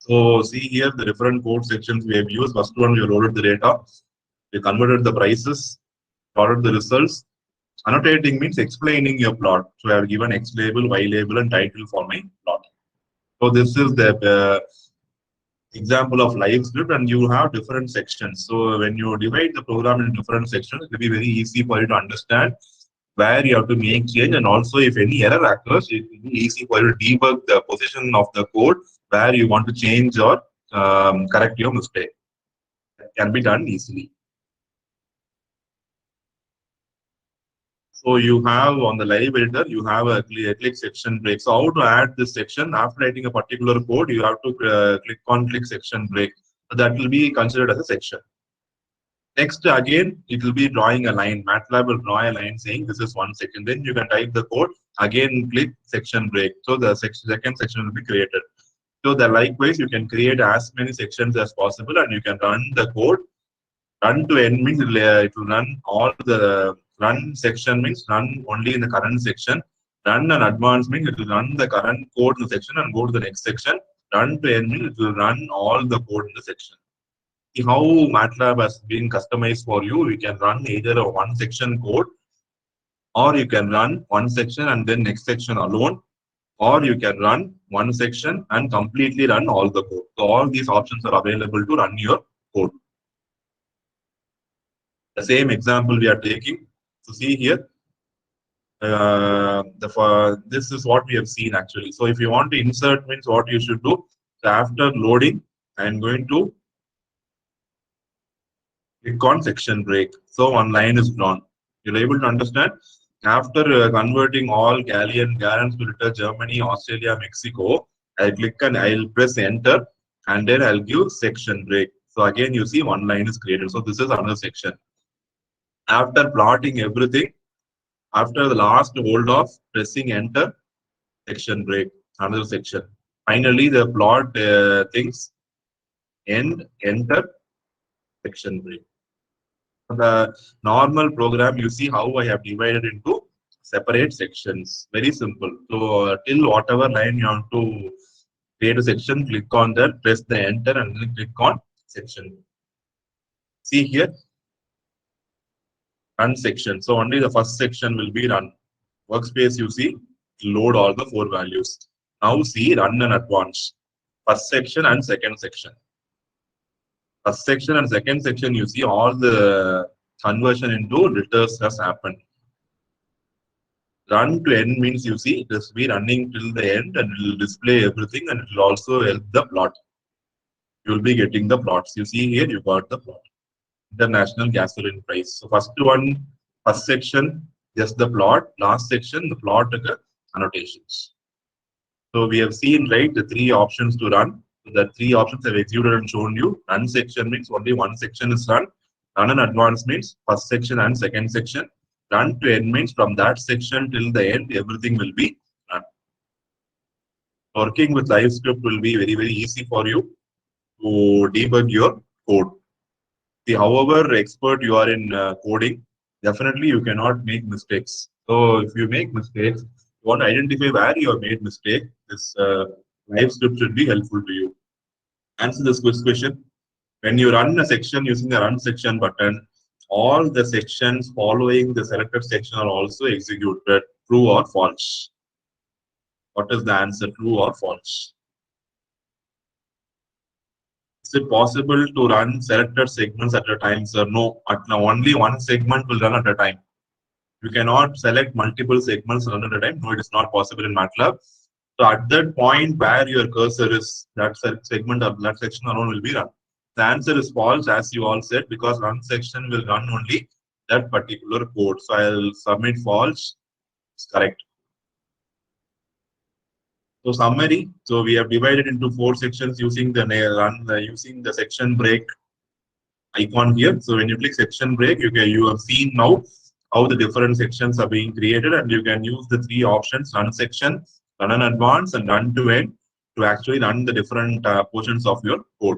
So see here the different code sections we have used. First one, we loaded the data, we converted the prices, plotted the results. Annotating means explaining your plot. So I have given X label, Y label, and title for my plot. So this is the example of live script, and you have different sections. So when you divide the program in different sections, it will be very easy for you to understand where you have to make change, and also if any error occurs, it will be easy for you to debug the position of the code where you want to change or correct your mistake. It can be done easily. So you have on the live editor, you have a click section break. So how to add this section? After writing a particular code, you have to click section break. So that will be considered as a section. Next, again, it will be drawing a line. MATLAB will draw a line saying this is 1 second. Then you can type the code. Again, click section break. So the second section will be created. So that likewise, you can create as many sections as possible, and you can run the code. Run to end means it will run all the run section means run only in the current section. Run and advanced means it will run the current code in the section and go to the next section. Run to end means it will run all the code in the section. See how MATLAB has been customized for you. You can run either a one section code, or you can run one section and then next section alone, or you can run one section and completely run all the code. So all these options are available to run your code. The same example we are taking. So see here, this is what we have seen actually. So if you want to insert means what you should do. So after loading, I am going to click on section break. So one line is drawn. You're able to understand. After converting all Gallian, filter, Germany, Australia, Mexico, I'll click and I'll press enter, and then I'll give section break. So again, you see one line is created. So this is another section. After plotting everything, after the last hold off, pressing enter, section break, another section. Finally, the plot things end, enter, section break. The normal program, you see how I have divided into separate sections. Very simple. So till whatever line you want to create a section, click on that, press the enter, and then click on section. See here, run section. So only the first section will be run. Workspace, you see, load all the 4 values. Now see run and advance. First section and second section. First section and second section, you see all the conversion into letters has happened. Run to end means you see it will be running till the end, and it will display everything, and it will also help the plot. You will be getting the plots. You see here, you got the plot. International gasoline price. So first one, first section, just the plot. Last section, the plot annotations. So we have seen, right, the 3 options to run. So the 3 options have executed and shown you. Run section means only one section is run. Run and advance means first section and second section. Run to end means from that section till the end, everything will be run. Working with live script will be very, very easy for you to debug your code. See, however expert you are in coding, definitely you cannot make mistakes. So if you make mistakes, you want to identify where you have made mistake. This live script should be helpful to you. Answer this question. When you run a section using the run section button, all the sections following the selected section are also executed. True or false? What is the answer? True or false? Is it possible to run selected segments at a time, sir? No. Only one segment will run at a time. You cannot select multiple segments run at a time. No, it is not possible in MATLAB. So at that point where your cursor is, that segment or that section alone will be run. The answer is false, as you all said, because run section will run only that particular code. So I'll submit false. It's correct. So summary. So we have divided into 4 sections using the using the section break icon here. So when you click section break, you have seen now how the different sections are being created, and you can use the 3 options: run section, run and advance, and run to end to actually run the different portions of your code.